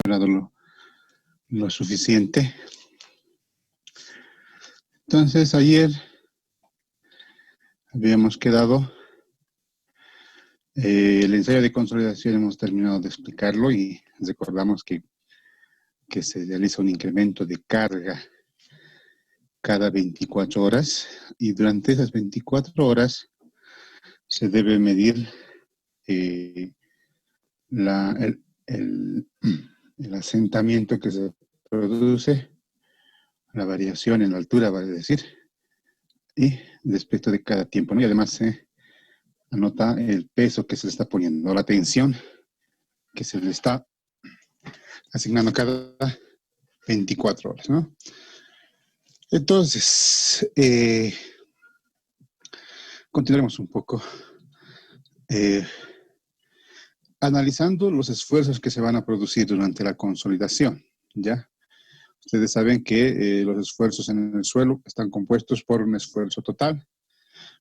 esperado lo suficiente. Entonces, ayer habíamos quedado, el ensayo de consolidación hemos terminado de explicarlo y recordamos que se realiza un incremento de carga cada 24 horas y durante esas 24 horas se debe medir el asentamiento que se produce, la variación en la altura, vale decir, y respecto de cada tiempo, ¿no? Y además se anota el peso que se le está poniendo, la tensión que se le está asignando cada 24 horas, ¿no? Entonces, continuaremos un poco analizando los esfuerzos que se van a producir durante la consolidación, ¿ya? Ustedes saben que los esfuerzos en el suelo están compuestos por un esfuerzo total,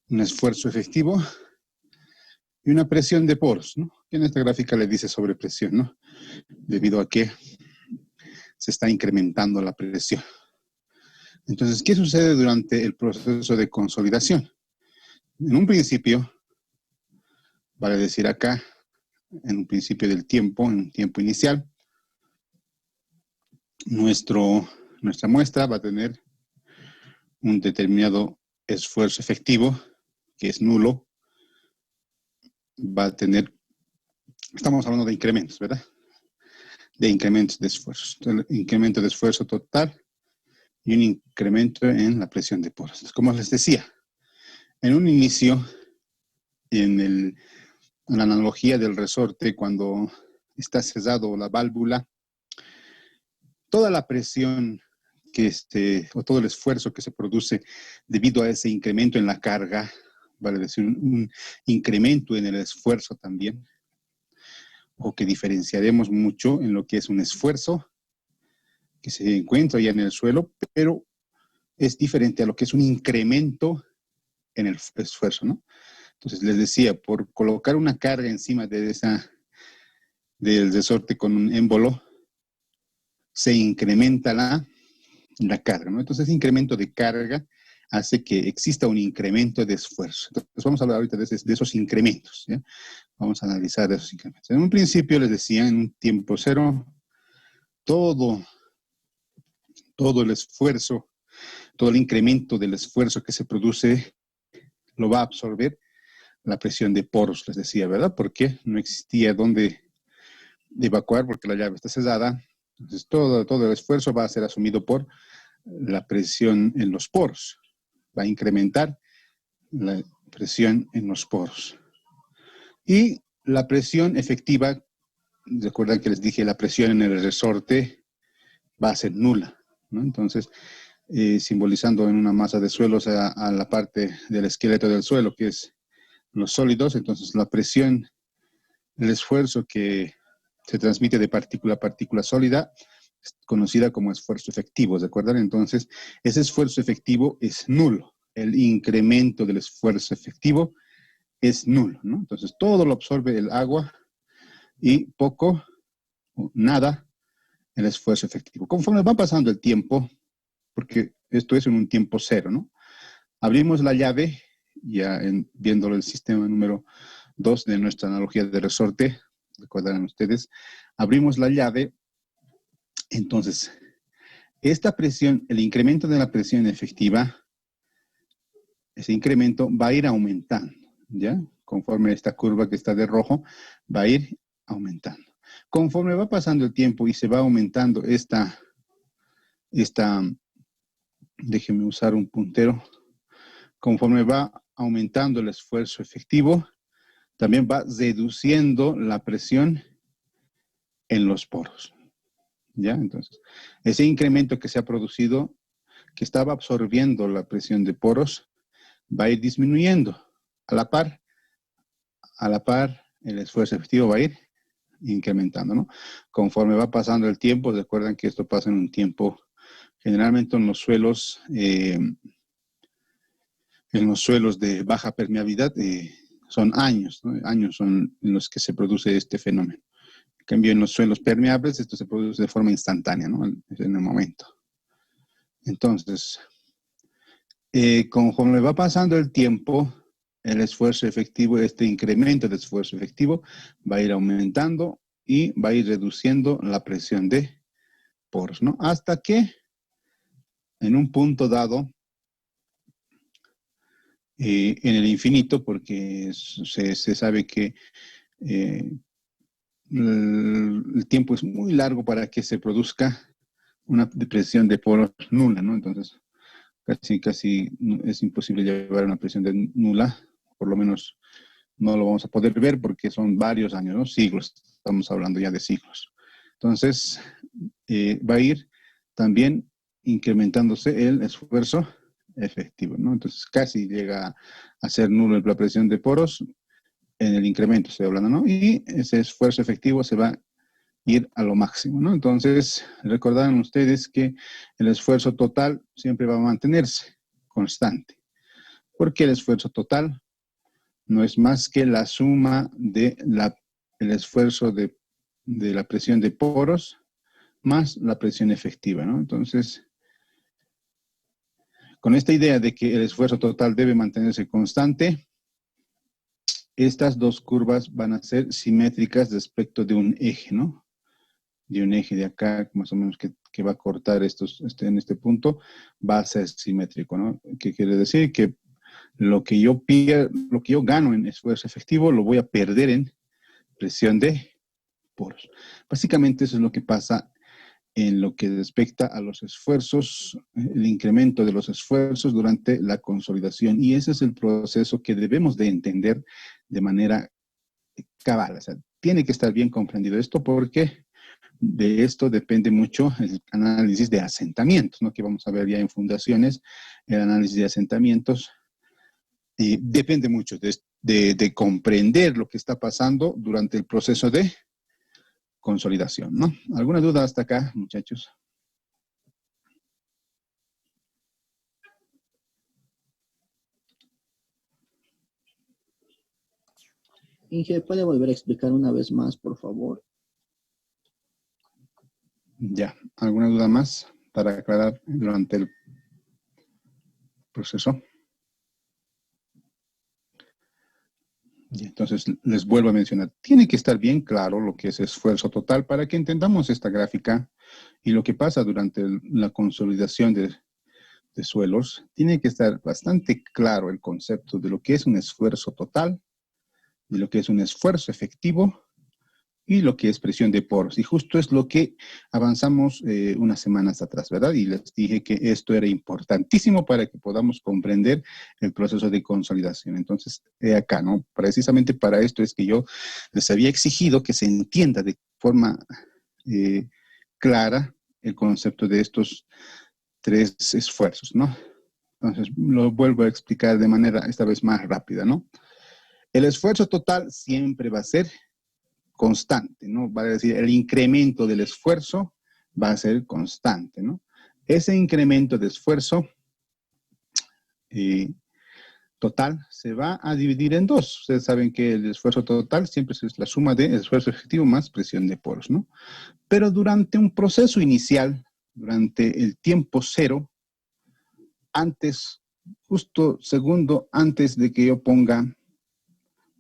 un esfuerzo efectivo y una presión de poros, ¿no? En esta gráfica le dice sobrepresión, ¿no? Debido a que se está incrementando la presión. Entonces, ¿qué sucede durante el proceso de consolidación? En un principio, vale decir acá, en un principio del tiempo, en un tiempo inicial, nuestra muestra va a tener un determinado esfuerzo efectivo, que es nulo, va a tener, estamos hablando de incrementos, ¿verdad? De incrementos de esfuerzos. El incremento de esfuerzo total y un incremento en la presión de poros. Entonces, como les decía, en un inicio, en la analogía del resorte, cuando está cerrado la válvula, toda la presión o todo el esfuerzo que se produce debido a ese incremento en la carga, vale decir, un incremento en el esfuerzo también, o que diferenciaremos mucho en lo que es un esfuerzo que se encuentra ya en el suelo, pero es diferente a lo que es un incremento en el esfuerzo, ¿no? Entonces les decía, por colocar una carga encima del resorte con un émbolo, se incrementa la carga, ¿no? Entonces, ese incremento de carga hace que exista un incremento de esfuerzo. Entonces, vamos a hablar ahorita de esos incrementos, ¿ya? Vamos a analizar esos incrementos. En un principio les decía, en un tiempo cero, todo el esfuerzo, todo el incremento del esfuerzo que se produce lo va a absorber la presión de poros, les decía, ¿verdad? Porque no existía dónde evacuar porque la llave está cerrada. Entonces, todo el esfuerzo va a ser asumido por la presión en los poros. Va a incrementar la presión en los poros. Y la presión efectiva, recuerdan que les dije, la presión en el resorte va a ser nula, ¿no? Entonces, simbolizando en una masa de suelo, o sea, a la parte del esqueleto del suelo, que es los sólidos, entonces la presión, el esfuerzo que se transmite de partícula a partícula sólida, es conocida como esfuerzo efectivo, ¿de acuerdo? Entonces, ese esfuerzo efectivo es nulo. El incremento del esfuerzo efectivo es nulo, ¿no? Entonces, todo lo absorbe el agua y poco o nada el esfuerzo efectivo. Conforme va pasando el tiempo, porque esto es en un tiempo cero, ¿no? Abrimos la llave, ya viéndolo el sistema número 2 de nuestra analogía de resorte, recordarán ustedes, abrimos la llave, entonces, esta presión, el incremento de la presión efectiva, ese incremento va a ir aumentando, ¿ya? Conforme esta curva que está de rojo, va a ir aumentando. Conforme va pasando el tiempo y se va aumentando déjenme usar un puntero, conforme va aumentando el esfuerzo efectivo, también va reduciendo la presión en los poros, ¿ya? Entonces, ese incremento que se ha producido, que estaba absorbiendo la presión de poros, va a ir disminuyendo. A la par, el esfuerzo efectivo va a ir incrementando, ¿no? Conforme va pasando el tiempo, recuerdan que esto pasa en un tiempo, generalmente en los suelos de baja permeabilidad, son años, ¿no? Años son en los que se produce este fenómeno. En cambio, en los suelos permeables, esto se produce de forma instantánea, ¿no? En el momento. Entonces, conforme va pasando el tiempo, el esfuerzo efectivo, este incremento de esfuerzo efectivo, va a ir aumentando y va a ir reduciendo la presión de poros, ¿no? Hasta que en un punto dado, en el infinito, porque se sabe que el tiempo es muy largo para que se produzca una presión de poros nula, ¿no? Entonces, casi es imposible llevar una presión de nula, por lo menos no lo vamos a poder ver porque son varios años, ¿no? Siglos, estamos hablando ya de siglos. Entonces, va a ir también incrementándose el esfuerzo efectivo, ¿no? Entonces, casi llega a ser nulo la presión de poros en el incremento, estoy hablando, ¿no? Y ese esfuerzo efectivo se va a ir a lo máximo, ¿no? Entonces, recordarán ustedes que el esfuerzo total siempre va a mantenerse constante, porque el esfuerzo total no es más que la suma de el esfuerzo de la presión de poros más la presión efectiva, ¿no? Entonces, con esta idea de que el esfuerzo total debe mantenerse constante, estas dos curvas van a ser simétricas respecto de un eje, ¿no? De un eje de acá, más o menos, que va a cortar en este punto, va a ser simétrico, ¿no? ¿Qué quiere decir? Que lo que yo gano en esfuerzo efectivo, lo voy a perder en presión de poros. Básicamente eso es lo que pasa en lo que respecta a los esfuerzos, el incremento de los esfuerzos durante la consolidación. Y ese es el proceso que debemos de entender de manera cabal. O sea, tiene que estar bien comprendido esto porque de esto depende mucho el análisis de asentamientos, ¿no? Que vamos a ver ya en fundaciones, el análisis de asentamientos. Y depende mucho de comprender lo que está pasando durante el proceso de consolidación, ¿no? ¿Alguna duda hasta acá, muchachos? Inge, ¿puede volver a explicar una vez más, por favor? Ya, ¿alguna duda más para aclarar durante el proceso? Y entonces les vuelvo a mencionar, tiene que estar bien claro lo que es esfuerzo total para que entendamos esta gráfica y lo que pasa durante la consolidación de suelos. Tiene que estar bastante claro el concepto de lo que es un esfuerzo total, de lo que es un esfuerzo efectivo y lo que es presión de poros. Y justo es lo que avanzamos unas semanas atrás, ¿verdad? Y les dije que esto era importantísimo para que podamos comprender el proceso de consolidación. Entonces, acá, ¿no? Precisamente para esto es que yo les había exigido que se entienda de forma clara el concepto de estos tres esfuerzos, ¿no? Entonces, lo vuelvo a explicar de manera esta vez más rápida, ¿no? El esfuerzo total siempre va a ser constante, ¿no? Va a decir, el incremento del esfuerzo va a ser constante, ¿no? Ese incremento de esfuerzo total se va a dividir en dos. Ustedes saben que el esfuerzo total siempre es la suma de esfuerzo efectivo más presión de poros, ¿no? Pero durante un proceso inicial, durante el tiempo cero, justo segundo antes de que yo ponga,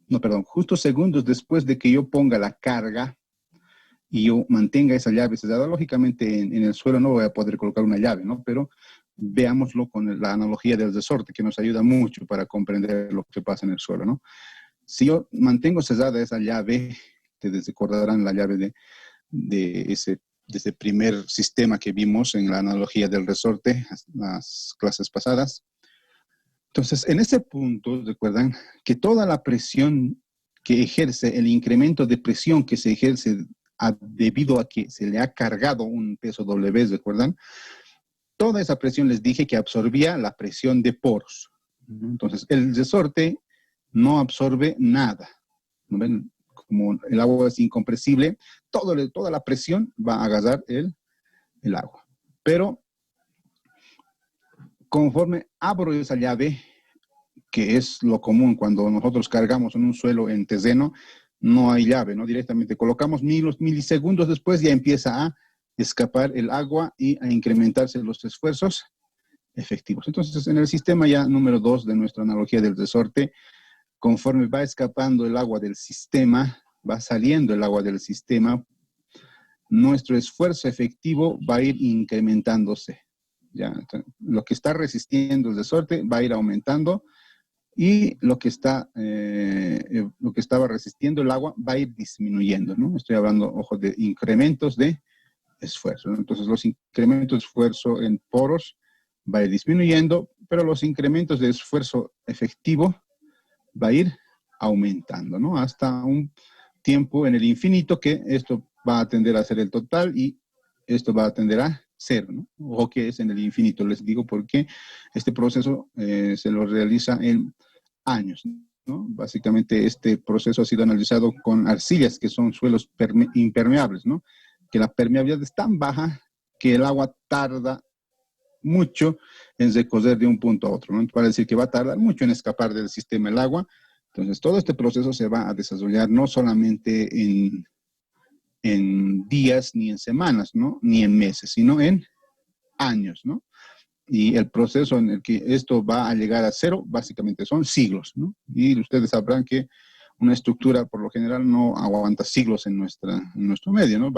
no, perdón, justo segundos después de que yo ponga la carga y yo mantenga esa llave sellada, lógicamente en el suelo no voy a poder colocar una llave, ¿no? Pero veámoslo con la analogía del resorte, que nos ayuda mucho para comprender lo que pasa en el suelo, ¿no? Si yo mantengo sellada esa llave, ustedes recordarán la llave de ese primer sistema que vimos en la analogía del resorte, las clases pasadas. Entonces, en ese punto, recuerdan que toda la presión que ejerce, el incremento de presión que se ejerce debido a que se le ha cargado un peso W, ¿recuerdan? Toda esa presión les dije que absorbía la presión de poros. Entonces, el resorte no absorbe nada. ¿No ven? Como el agua es incompresible, toda la presión va a agarrar el agua. Pero conforme abro esa llave, que es lo común cuando nosotros cargamos en un suelo en terreno, no hay llave, ¿no? Directamente colocamos milisegundos después, ya empieza a escapar el agua y a incrementarse los esfuerzos efectivos. Entonces, en el sistema ya número 2 de nuestra analogía del resorte, conforme va escapando el agua del sistema, va saliendo el agua del sistema, nuestro esfuerzo efectivo va a ir incrementándose. ¿Ya? Lo que está resistiendo el resorte va a ir aumentando y lo que estaba resistiendo el agua va a ir disminuyendo, ¿no? Estoy hablando, ojo, de incrementos de esfuerzo, ¿no? Entonces, los incrementos de esfuerzo en poros va a ir disminuyendo, pero los incrementos de esfuerzo efectivo va a ir aumentando, ¿no? Hasta un tiempo en el infinito que esto va a tender a ser el total y esto va a tender a cero, ¿no? O que es en el infinito, les digo, porque este proceso se lo realiza en años, ¿no? Básicamente este proceso ha sido analizado con arcillas, que son suelos impermeables, ¿no? Que la permeabilidad es tan baja que el agua tarda mucho en recorrer de un punto a otro, ¿no? Para decir que va a tardar mucho en escapar del sistema el agua. Entonces, todo este proceso se va a desarrollar no solamente en días ni en semanas, ¿no? Ni en meses, sino en años, ¿no? Y el proceso en el que esto va a llegar a cero, básicamente son siglos, ¿no? Y ustedes sabrán que una estructura, por lo general, no aguanta siglos en nuestro medio, ¿no?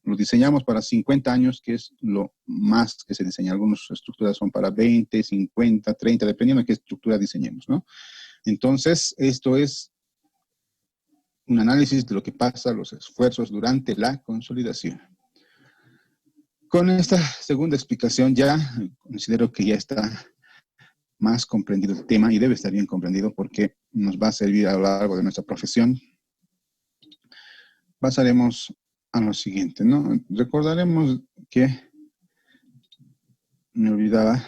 Lo diseñamos para 50 años, que es lo más que se diseña. Algunas estructuras son para 20, 50, 30, dependiendo de qué estructura diseñemos, ¿no? Entonces, esto es un análisis de lo que pasa, los esfuerzos durante la consolidación. Con esta segunda explicación ya considero que ya está más comprendido el tema y debe estar bien comprendido porque nos va a servir a lo largo de nuestra profesión. Pasaremos a lo siguiente, ¿no? Recordaremos que me olvidaba,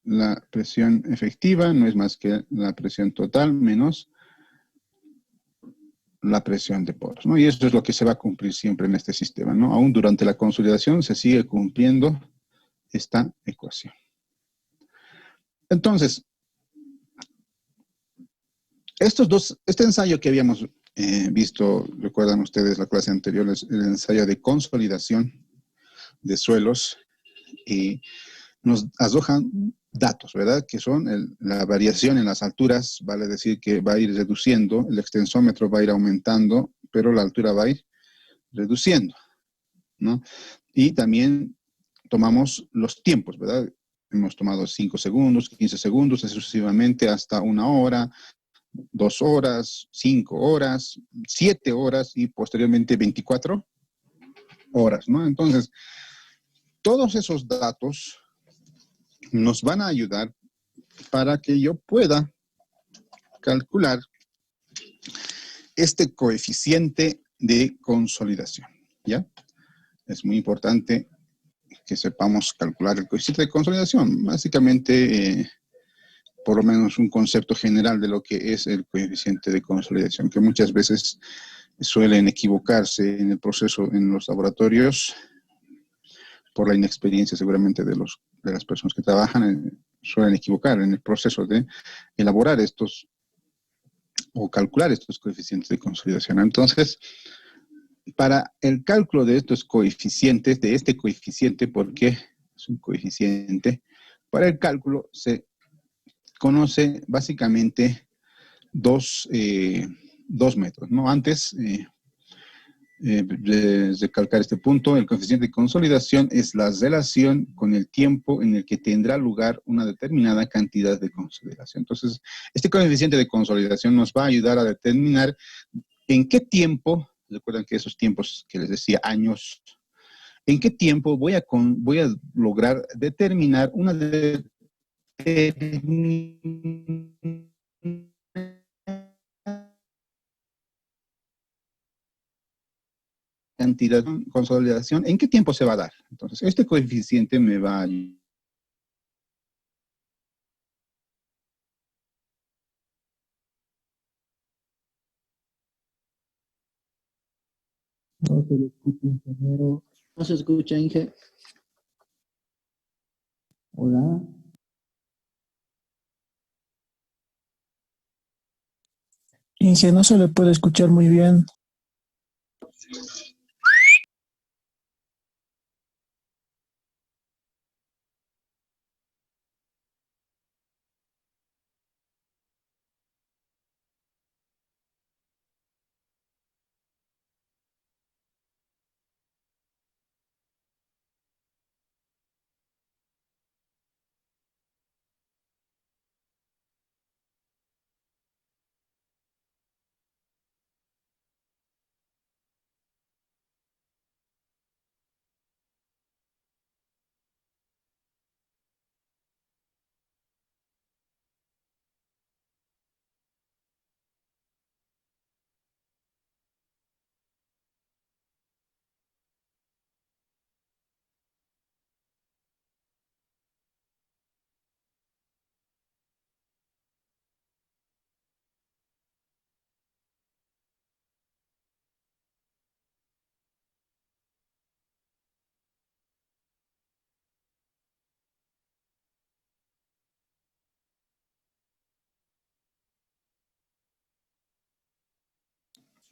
la presión efectiva no es más que la presión total menos la presión de poros, ¿no? Y eso es lo que se va a cumplir siempre en este sistema, ¿no? Aún durante la consolidación se sigue cumpliendo esta ecuación. Entonces, este ensayo que habíamos visto, recuerdan ustedes la clase anterior, es el ensayo de consolidación de suelos, y nos arrojan datos, ¿verdad? Que son la variación en las alturas, vale decir que va a ir reduciendo, el extensómetro va a ir aumentando, pero la altura va a ir reduciendo, ¿no? Y también tomamos los tiempos, ¿verdad? Hemos tomado 5 segundos, 15 segundos, sucesivamente hasta 1 hora, 2 horas, 5 horas, 7 horas y posteriormente 24 horas, ¿no? Entonces, todos esos datos nos van a ayudar para que yo pueda calcular este coeficiente de consolidación, ¿ya? Es muy importante que sepamos calcular el coeficiente de consolidación. Básicamente, por lo menos un concepto general de lo que es el coeficiente de consolidación, que muchas veces suelen equivocarse en el proceso en los laboratorios por la inexperiencia seguramente de las personas que trabajan, suelen equivocar en el proceso de elaborar estos o calcular estos coeficientes de consolidación. Entonces, para el cálculo de estos coeficientes, de este coeficiente, porque es un coeficiente, para el cálculo se conoce básicamente dos métodos, ¿no? Antes de calcar este punto, el coeficiente de consolidación es la relación con el tiempo en el que tendrá lugar una determinada cantidad de consolidación. Entonces, este coeficiente de consolidación nos va a ayudar a determinar en qué tiempo, recuerdan que esos tiempos que les decía, años, en qué tiempo voy a lograr determinar una cantidad de consolidación, ¿en qué tiempo se va a dar? Entonces, este coeficiente me va a... No se le escucha, ingeniero. No se escucha, Inge. Hola. Inge, no se le puede escuchar muy bien.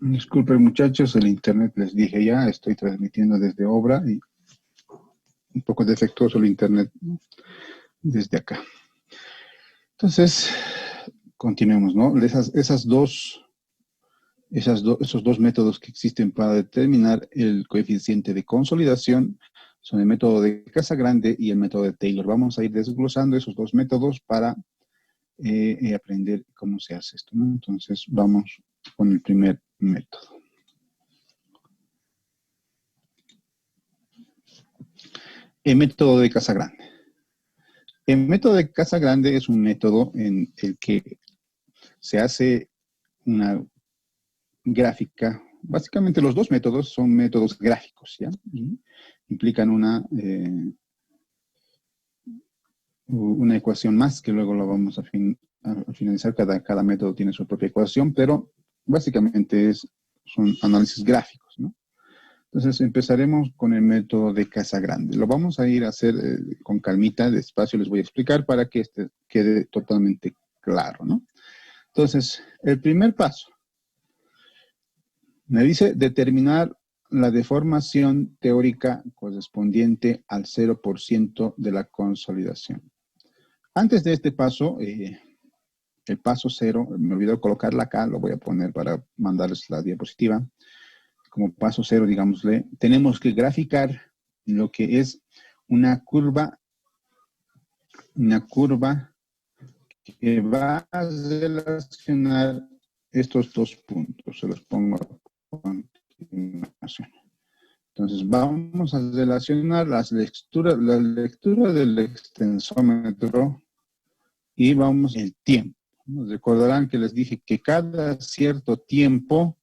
Disculpen muchachos, el internet les dije ya, estoy transmitiendo desde obra y un poco defectuoso el internet desde acá. Entonces, continuemos, ¿no? Esos dos métodos que existen para determinar el coeficiente de consolidación son el método de Casagrande y el método de Taylor. Vamos a ir desglosando esos dos métodos para aprender cómo se hace esto, ¿no? Entonces, vamos con el primer método. El método de Casagrande. El método de Casagrande es un método en el que se hace una gráfica. Básicamente los dos métodos son métodos gráficos, ¿ya? Y implican una ecuación más que luego lo vamos a finalizar. Cada método tiene su propia ecuación, pero básicamente son análisis gráficos, ¿no? Entonces empezaremos con el método de Casagrande. Lo vamos a ir a hacer con calmita, despacio les voy a explicar para que este quede totalmente claro, ¿no? Entonces, el primer paso me dice determinar la deformación teórica correspondiente al 0% de la consolidación. Antes de este paso, el paso 0, me olvidó colocarla acá, lo voy a poner para mandarles la diapositiva. Como paso 0, digámosle, tenemos que graficar lo que es una curva que va a relacionar estos dos puntos. Se los pongo a continuación. Entonces vamos a relacionar la lectura del extensómetro y vamos el tiempo. Nos recordarán que les dije que cada cierto tiempo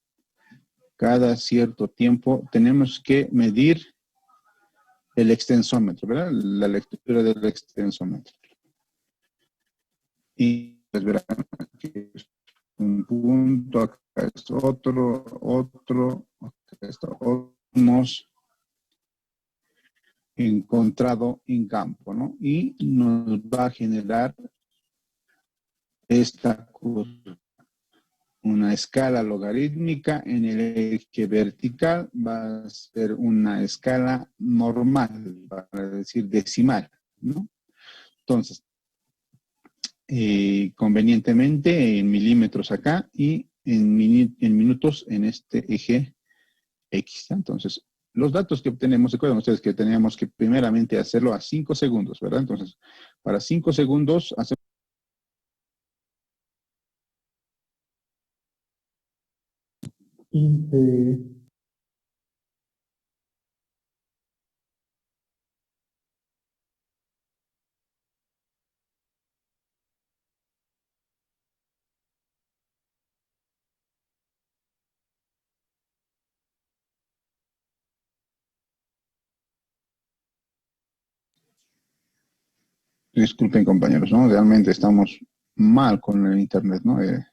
tenemos que medir el extensómetro, ¿verdad? La lectura del extensómetro. Y pues verán que es un punto, acá es otro, acá está otro. Hemos encontrado en campo, ¿no? Y nos va a generar esta curva. Una escala logarítmica en el eje vertical va a ser una escala normal, para decir decimal, ¿no? Entonces, convenientemente en milímetros acá y en minutos en este eje X, ¿no? Entonces, los datos que obtenemos, recuerden ustedes que teníamos que primeramente hacerlo a 5 segundos, ¿verdad? Entonces, para 5 segundos hacemos disculpen compañeros, ¿no? Realmente estamos mal con el internet, ¿no? El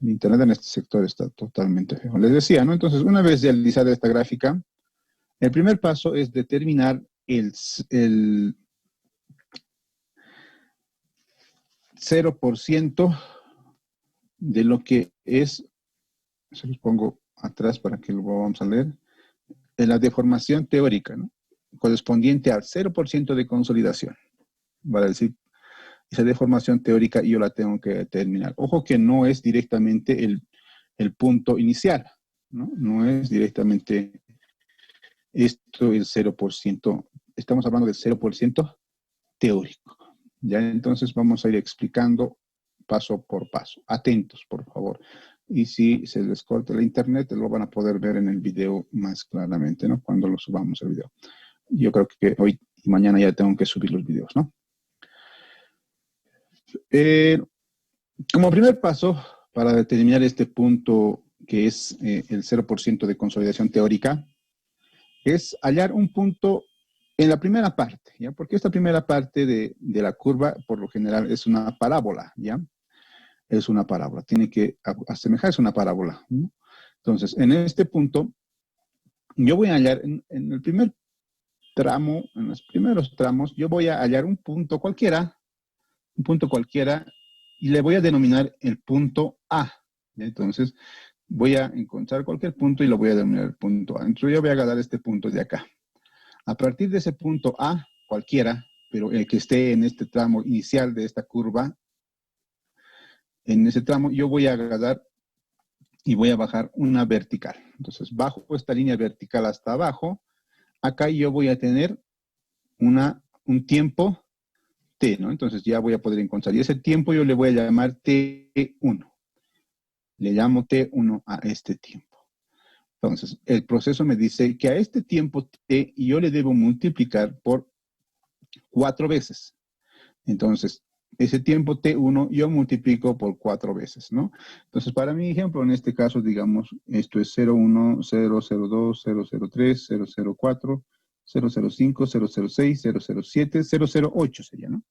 internet en este sector está totalmente feo. Les decía, ¿no? Entonces, una vez realizada esta gráfica, el primer paso es determinar el 0% de lo que es, se los pongo atrás para que lo vamos a leer, de la deformación teórica, ¿no? Correspondiente al 0% de consolidación. Vale decir, esa deformación teórica yo la tengo que determinar. Ojo que no es directamente el punto inicial, ¿no? No es directamente esto el 0%. Estamos hablando del 0% teórico. Ya entonces vamos a ir explicando paso por paso. Atentos, por favor. Y si se les corta la internet, lo van a poder ver en el video más claramente, ¿no? Cuando lo subamos el video. Yo creo que hoy y mañana ya tengo que subir los videos, ¿no? Como primer paso, para determinar este punto que es el 0% de consolidación teórica, es hallar un punto en la primera parte, ¿ya? Porque esta primera parte de la curva, por lo general, es una parábola, ¿ya? Es una parábola, tiene que asemejarse a una parábola, ¿no? Entonces, en este punto, yo voy a hallar en el primer tramo, en los primeros tramos, yo voy a hallar un punto cualquiera, y le voy a denominar el punto A, ¿ya? Entonces, voy a encontrar cualquier punto y lo voy a denominar el punto A. Entonces, yo voy a agarrar este punto de acá. A partir de ese punto A, cualquiera, pero el que esté en este tramo inicial de esta curva, en ese tramo yo voy a agarrar y voy a bajar una vertical. Entonces, bajo esta línea vertical hasta abajo, acá yo voy a tener un tiempo T, ¿no? Entonces ya voy a poder encontrar. Y ese tiempo yo le voy a llamar T1. Le llamo T1 a este tiempo. Entonces, el proceso me dice que a este tiempo T yo le debo multiplicar por 4 veces. Entonces, ese tiempo T1 yo multiplico por 4 veces, ¿no? Entonces, para mi ejemplo, en este caso, digamos, esto es 0,1, 0,02, 0,03, 0,04, 0,05, 0,06, 0,07, 0,08 sería, ¿no?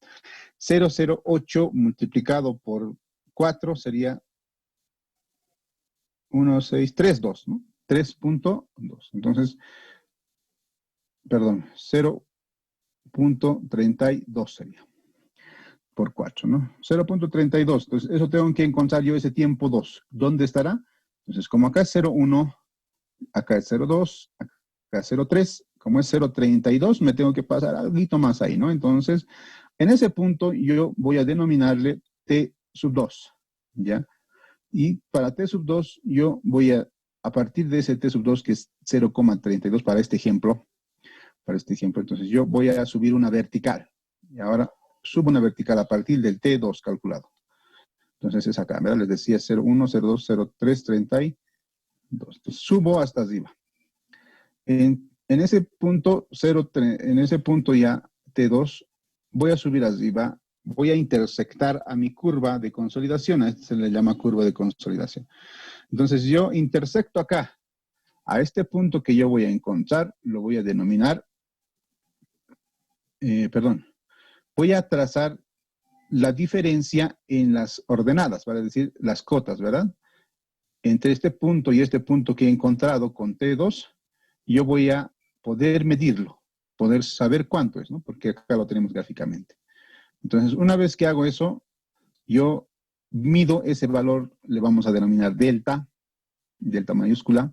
0,08 multiplicado por 4 sería 1,632, ¿no? 3.2. Entonces, perdón, 0.32 sería por 4, ¿no? 0.32. Entonces, eso tengo que encontrar yo ese tiempo 2. ¿Dónde estará? Entonces, como acá es 0,1, acá es 0,2, acá es 0,3, como es 0,32, me tengo que pasar algo más ahí, ¿no? Entonces, en ese punto yo voy a denominarle T sub 2, ¿ya? Y para T sub 2 yo voy a partir de ese T sub 2 que es 0,32 para este ejemplo, entonces yo voy a subir una vertical. Y ahora subo una vertical a partir del T2 calculado. Entonces es acá, ¿verdad? Les decía 0,1, 0,2, 0,3, 32. Entonces, subo hasta arriba. En ese punto ya T2, voy a subir arriba, voy a intersectar a mi curva de consolidación. A este se le llama curva de consolidación. Entonces yo intersecto acá. A este punto que yo voy a encontrar, lo voy a denominar, voy a trazar la diferencia en las ordenadas, vale decir, las cotas, ¿verdad? Entre este punto y este punto que he encontrado con T2, yo voy a poder medirlo, poder saber cuánto es, ¿no? Porque acá lo tenemos gráficamente. Entonces, una vez que hago eso, yo mido ese valor, le vamos a denominar delta mayúscula.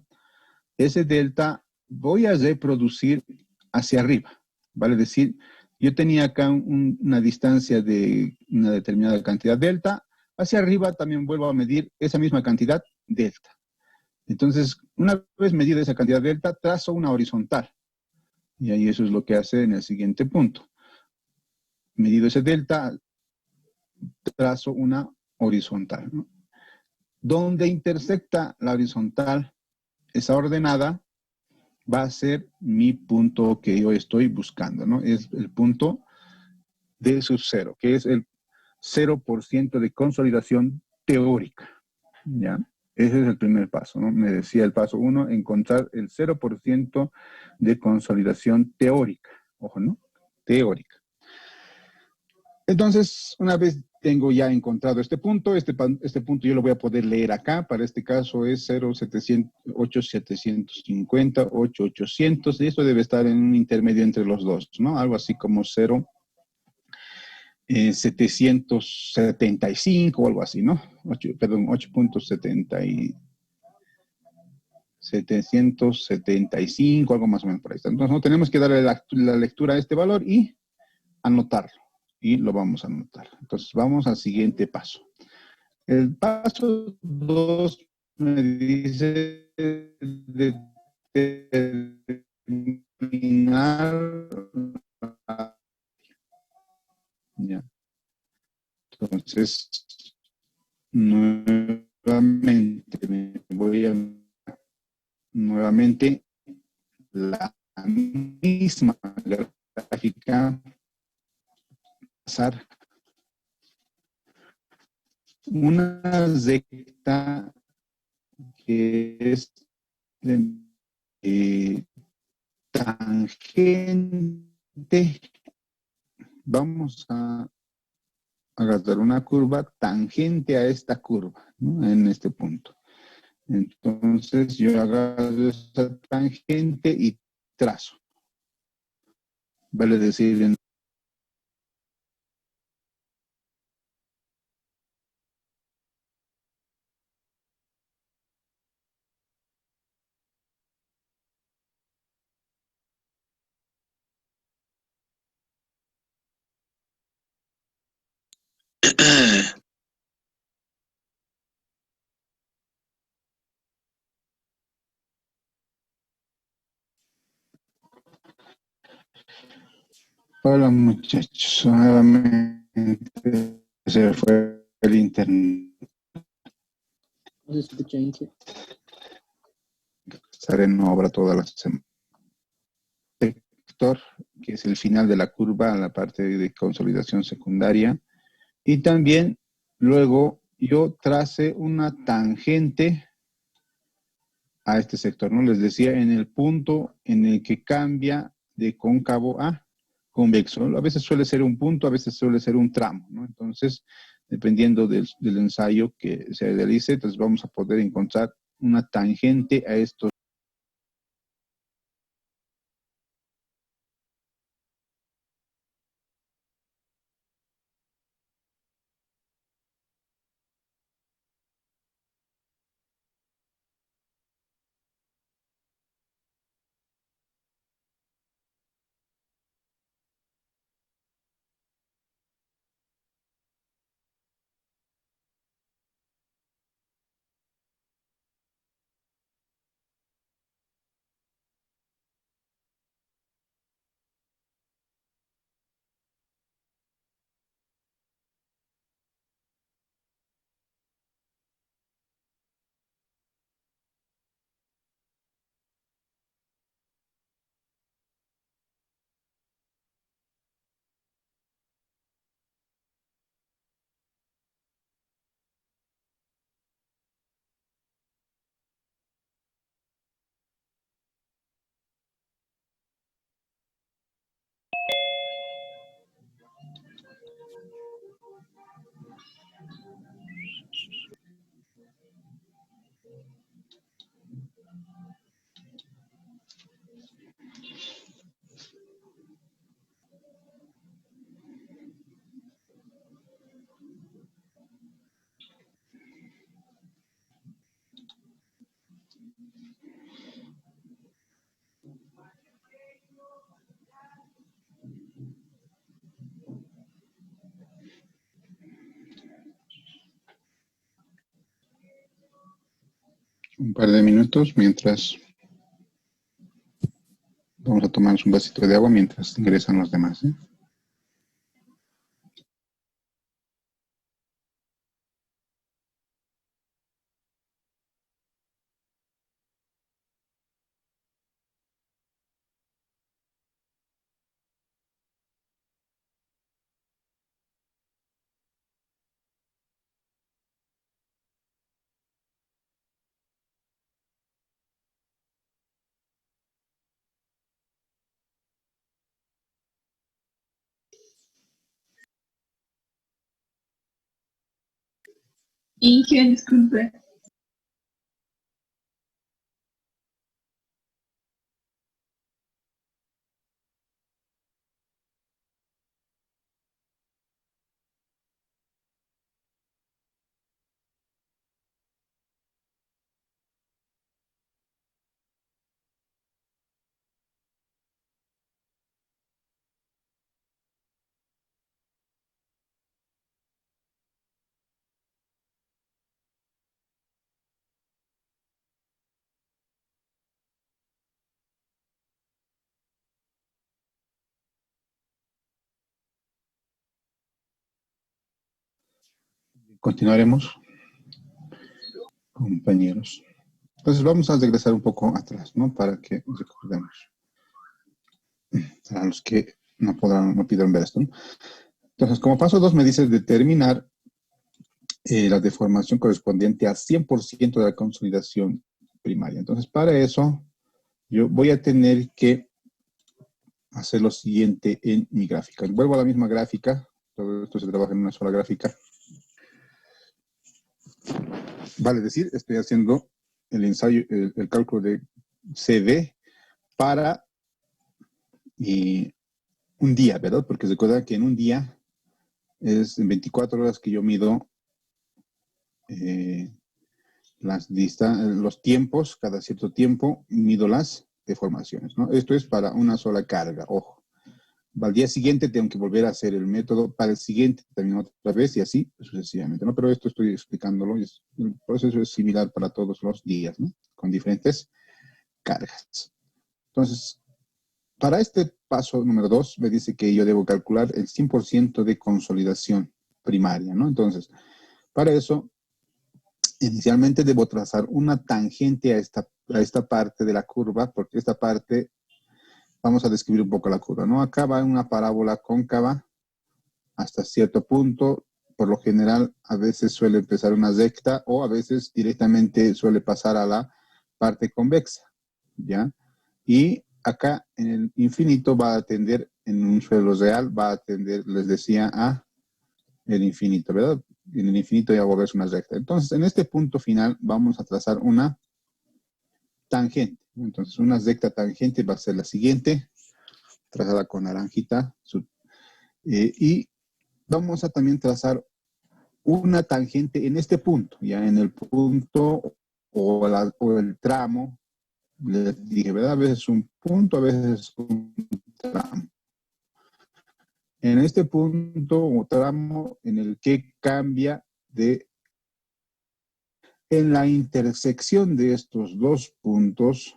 Ese delta voy a reproducir hacia arriba, vale decir, yo tenía acá una distancia de una determinada cantidad delta, hacia arriba también vuelvo a medir esa misma cantidad delta. Entonces, una vez medida esa cantidad delta, trazo una horizontal. Y ahí eso es lo que hace en el siguiente punto. Medido ese delta, trazo una horizontal, ¿no? Donde intersecta la horizontal, esa ordenada, va a ser mi punto que yo estoy buscando, ¿no? Es el punto D sub 0, que es el 0% de consolidación teórica, ¿ya? Ese es el primer paso, ¿no? Me decía el paso 1, encontrar el 0% de consolidación teórica. Ojo, ¿no? Teórica. Entonces, una vez tengo ya encontrado este punto yo lo voy a poder leer acá. Para este caso es 0,750, 8,800. Y esto debe estar en un intermedio entre los dos, ¿no? Algo así como 0. 775 o algo así, ¿no? Perdón, 775, algo más o menos por ahí está. Entonces, no tenemos que darle la lectura a este valor y anotarlo. Y lo vamos a anotar. Entonces, vamos al siguiente paso. El paso 2 me dice determinar. Ya. Entonces, nuevamente me voy a nuevamente la misma gráfica, pasar una recta que es tangente. Vamos a agarrar una curva tangente a esta curva, ¿no? En este punto. Entonces yo agarro esa tangente y trazo. Vale decir, hola muchachos, nuevamente se fue el internet. No se escucha, Inge. Estaré en obra todas las semanas. Sector, que es el final de la curva, la parte de consolidación secundaria. Y también luego yo trace una tangente a este sector, ¿no? Les decía, en el punto en el que cambia de cóncavo a convexo. A veces suele ser un punto, a veces suele ser un tramo, ¿no? Entonces, dependiendo del ensayo que se realice, entonces vamos a poder encontrar una tangente a estos. Un par de minutos mientras vamos a tomar un vasito de agua mientras ingresan los demás, ¿eh? Inge, disculpe. Continuaremos, compañeros. Entonces vamos a regresar un poco atrás, ¿no? Para que recordemos. A los que no pudieron ver esto, ¿no? Entonces, como paso 2 me dice determinar la deformación correspondiente al 100% de la consolidación primaria. Entonces, para eso, yo voy a tener que hacer lo siguiente en mi gráfica. Vuelvo a la misma gráfica. Todo esto se trabaja en una sola gráfica. Vale decir, estoy haciendo el ensayo, el cálculo de CD para un día, ¿verdad? Porque recuerda que en un día es en 24 horas que yo mido los tiempos, cada cierto tiempo mido las deformaciones, ¿no? Esto es para una sola carga, ojo. Al día siguiente tengo que volver a hacer el método, para el siguiente también otra vez y así sucesivamente, ¿no? Pero esto estoy explicándolo, y el proceso es similar para todos los días, ¿no? Con diferentes cargas. Entonces, para este paso número 2, me dice que yo debo calcular el 100% de consolidación primaria, ¿no? Entonces, para eso, inicialmente debo trazar una tangente a esta parte de la curva, porque esta parte, vamos a describir un poco la curva, ¿no? Acá va una parábola cóncava hasta cierto punto. Por lo general, a veces suele empezar una recta o a veces directamente suele pasar a la parte convexa, ¿ya? Y acá en el infinito va a tender, en un suelo real, va a tender, les decía, a el infinito, ¿verdad? En el infinito ya va a volverse una recta. Entonces, en este punto final vamos a trazar una tangente. Entonces, una recta tangente va a ser la siguiente, trazada con naranjita. Y vamos a también trazar una tangente en este punto, ya en el punto o el tramo. Les dije, ¿verdad? A veces un punto, a veces un tramo. En este punto o tramo en el que cambia en la intersección de estos dos puntos,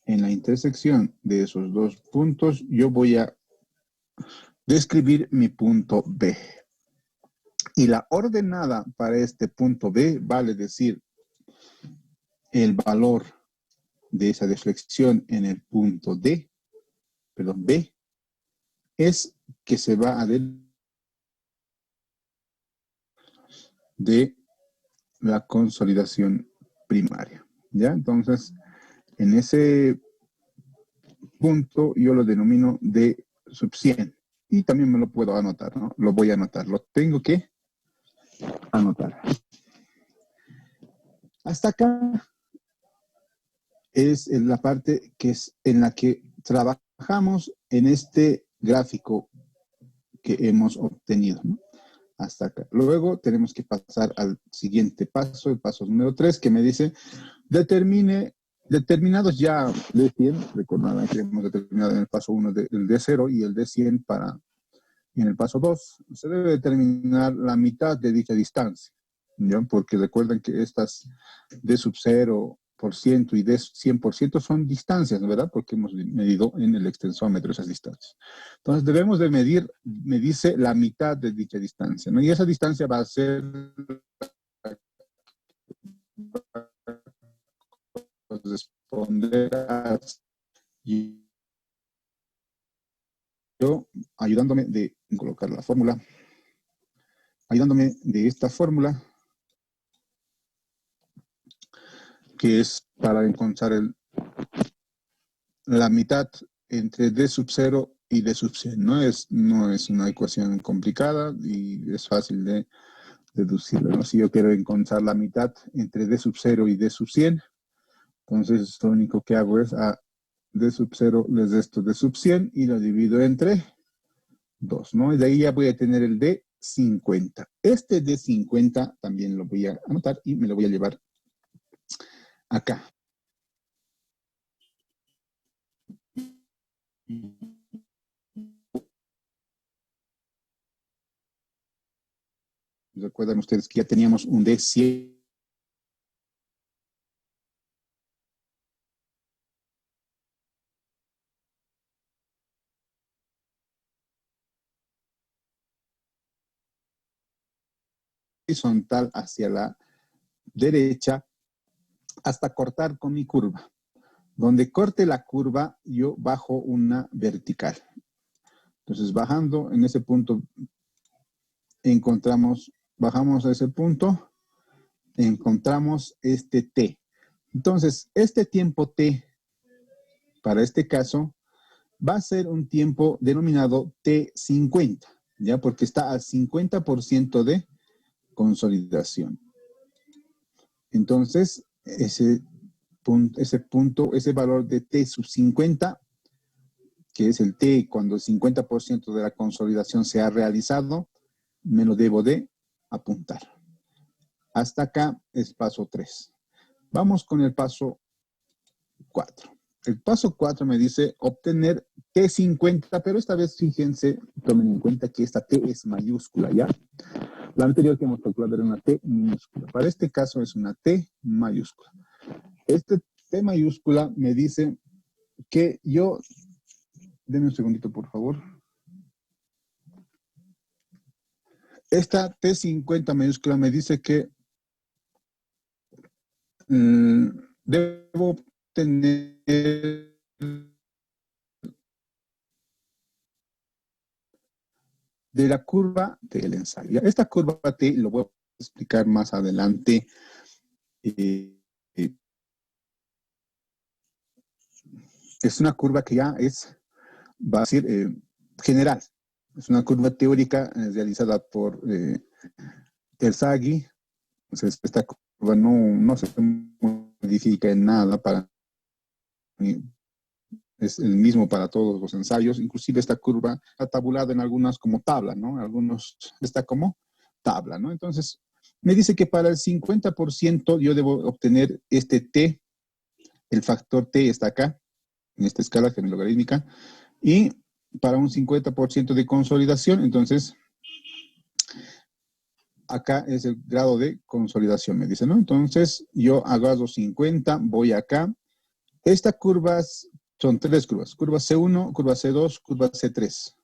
en la intersección de esos dos puntos, yo voy a describir mi punto B. Y la ordenada para este punto B vale decir el valor de esa deflexión en el punto B, es que se va a de la consolidación primaria, ¿ya? Entonces, en ese punto yo lo denomino D sub 100. Y también me lo puedo anotar, ¿no? Lo voy a anotar, lo tengo que anotar. Hasta acá es en la parte que es en la que trabajamos en este gráfico que hemos obtenido, ¿no? Hasta acá. Luego tenemos que pasar al siguiente paso, el paso número 3, que me dice, determinados ya de 100, recordarán que hemos determinado en el paso 1 el de 0 y el de 100 en el paso 2, se debe determinar la mitad de dicha distancia, ¿ya? Porque recuerden que estas de sub 0% y de 100% son distancias, ¿verdad? Porque hemos medido en el extensómetro esas distancias. Entonces debemos de medir, me dice, la mitad de dicha distancia, ¿no? Y esa distancia va a ser responder a yo ayudándome de colocar la fórmula, ayudándome de esta fórmula que es para encontrar la mitad entre D sub 0 y D sub 100. No es una ecuación complicada y es fácil de deducirlo, ¿no? Si yo quiero encontrar la mitad entre D sub 0 y D sub 100, entonces lo único que hago es a D sub 0 les resto D sub 100 y lo divido entre 2, ¿no? Y de ahí ya voy a tener el D 50. Este D 50 también lo voy a anotar y me lo voy a llevar acá. Recuerdan ustedes que ya teníamos un D 100. horizontal hacia la derecha hasta cortar con mi curva. Donde corte la curva, yo bajo una vertical. Entonces, bajando en ese punto, bajamos a ese punto, encontramos este T. Entonces, este tiempo T, para este caso, va a ser un tiempo denominado T50, ¿ya? Porque está al 50% de consolidación. Entonces, ese valor de T sub 50, que es el T cuando el 50% de la consolidación se ha realizado, me lo debo de apuntar. Hasta acá es paso 3. Vamos con el paso 4. El paso 4 me dice obtener T50, pero esta vez fíjense, tomen en cuenta que esta T es mayúscula, ¿ya? La anterior que hemos calculado era una T minúscula. Para este caso es una T mayúscula. Este T mayúscula me dice que yo... Denme un segundito, por favor. Esta T50 mayúscula me dice que debo tener de la curva del ensayo. Esta curva T lo voy a explicar más adelante. Es una curva que ya va a ser general. Es una curva teórica realizada por Terzaghi. Entonces, esta curva no se modifica en nada para mí. Es el mismo para todos los ensayos. Inclusive esta curva está tabulada en algunas como tabla, ¿no? Algunos está como tabla, ¿no? Entonces, me dice que para el 50% yo debo obtener este T. El factor T está acá, en esta escala logarítmica. Y para un 50% de consolidación, entonces, acá es el grado de consolidación, me dice, ¿no? Entonces, yo agarro 50, voy acá. Estas curvas son 3 curvas. Curva C1, curva C2, curva C3.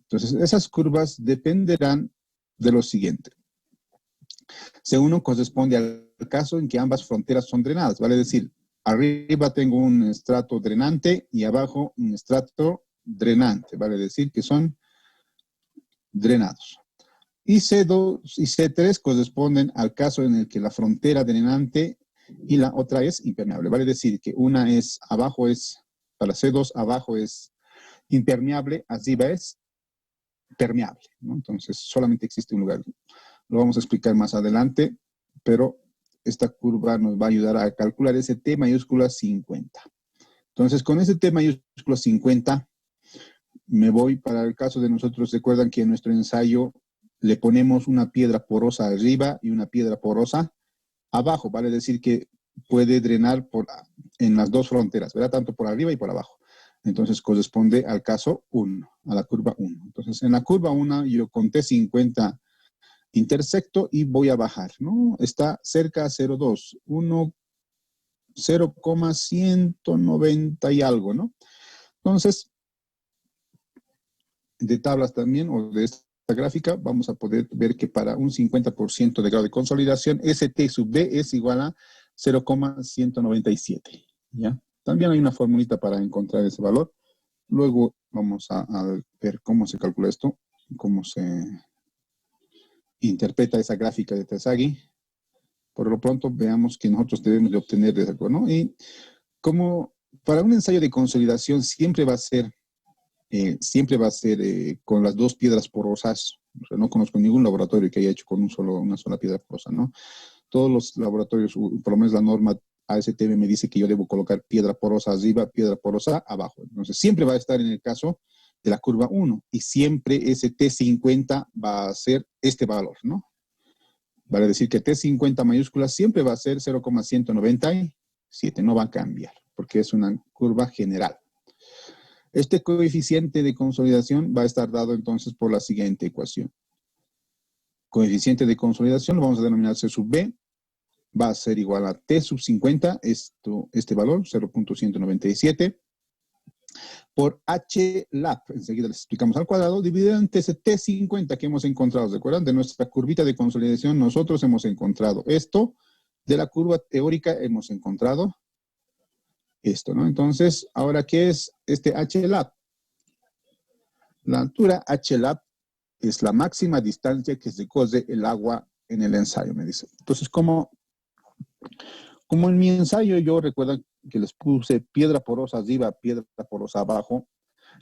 Entonces, esas curvas dependerán de lo siguiente. C1 corresponde al caso en que ambas fronteras son drenadas. Vale decir, arriba tengo un estrato drenante y abajo un estrato drenante. Vale decir que son drenados. Y C2 y C3 corresponden al caso en el que la frontera drenante y la otra es impermeable. Vale decir que una es, abajo es, para C2, abajo es impermeable, arriba es permeable, ¿no? Entonces, solamente existe un lugar. Lo vamos a explicar más adelante, pero esta curva nos va a ayudar a calcular ese T mayúscula 50. Entonces, con ese T mayúscula 50, me voy para el caso de nosotros. Recuerdan que en nuestro ensayo le ponemos una piedra porosa arriba y una piedra porosa abajo. Vale decir que puede drenar en las dos fronteras, ¿verdad? Tanto por arriba y por abajo. Entonces, corresponde al caso 1, a la curva 1. Entonces, en la curva 1, yo con T50 intersecto y voy a bajar, ¿no? Está cerca a 0,2, 0,190 y algo, ¿no? Entonces, de tablas también, o de esta gráfica, vamos a poder ver que para un 50% de grado de consolidación, ese T sub D es igual a 0,197, ¿ya? También hay una formulita para encontrar ese valor. Luego vamos a ver cómo se calcula esto, cómo se interpreta esa gráfica de Terzaghi. Por lo pronto, veamos que nosotros debemos de obtener de algo, ¿no? Y como para un ensayo de consolidación siempre va a ser con las dos piedras porosas. O sea, no conozco ningún laboratorio que haya hecho con una sola piedra porosa, ¿no? Todos los laboratorios, por lo menos la norma ASTM me dice que yo debo colocar piedra porosa arriba, piedra porosa abajo. Entonces, siempre va a estar en el caso de la curva 1 y siempre ese T50 va a ser este valor, ¿no? Vale decir que T50 mayúscula siempre va a ser 0,197, no va a cambiar, porque es una curva general. Este coeficiente de consolidación va a estar dado entonces por la siguiente ecuación. Coeficiente de consolidación lo vamos a denominar C sub B, va a ser igual a T sub 50, este valor, 0,197, por H lab, enseguida les explicamos al cuadrado, dividido entre ese T50 que hemos encontrado. ¿Se acuerdan? De nuestra curvita de consolidación nosotros hemos encontrado esto, de la curva teórica hemos encontrado esto, ¿no? Entonces, ahora, ¿qué es este H lab? La altura H lab es la máxima distancia que se cose el agua en el ensayo, me dice. Entonces, como en mi ensayo yo recuerdo que les puse piedra porosa arriba, piedra porosa abajo,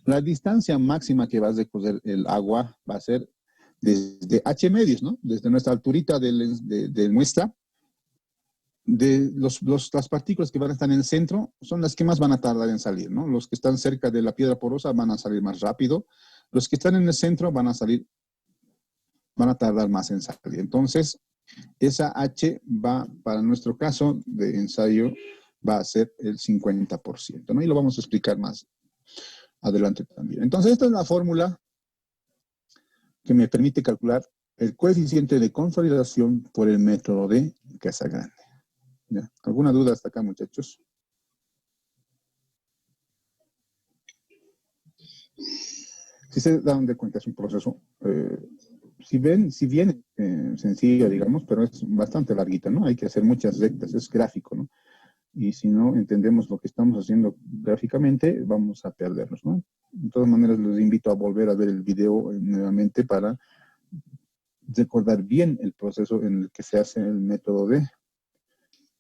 la distancia máxima que va a recoger el agua va a ser desde H medios, ¿no? Desde nuestra alturita de muestra, las partículas que van a estar en el centro son las que más van a tardar en salir, ¿no? Los que están cerca de la piedra porosa van a salir más rápido, los que están en el centro van a tardar más en salir. Entonces, esa H va, para nuestro caso de ensayo, va a ser el 50%, ¿no? Y lo vamos a explicar más adelante también. Entonces, esta es la fórmula que me permite calcular el coeficiente de consolidación por el método de Casagrande. ¿Ya? ¿Alguna duda hasta acá, muchachos? Si se dan de cuenta, es un proceso, si bien sencillo, digamos, pero es bastante larguito, ¿no? Hay que hacer muchas rectas, es gráfico, ¿no? Y si no entendemos lo que estamos haciendo gráficamente, vamos a perdernos, ¿no? De todas maneras, les invito a volver a ver el video nuevamente para recordar bien el proceso en el que se hace el método de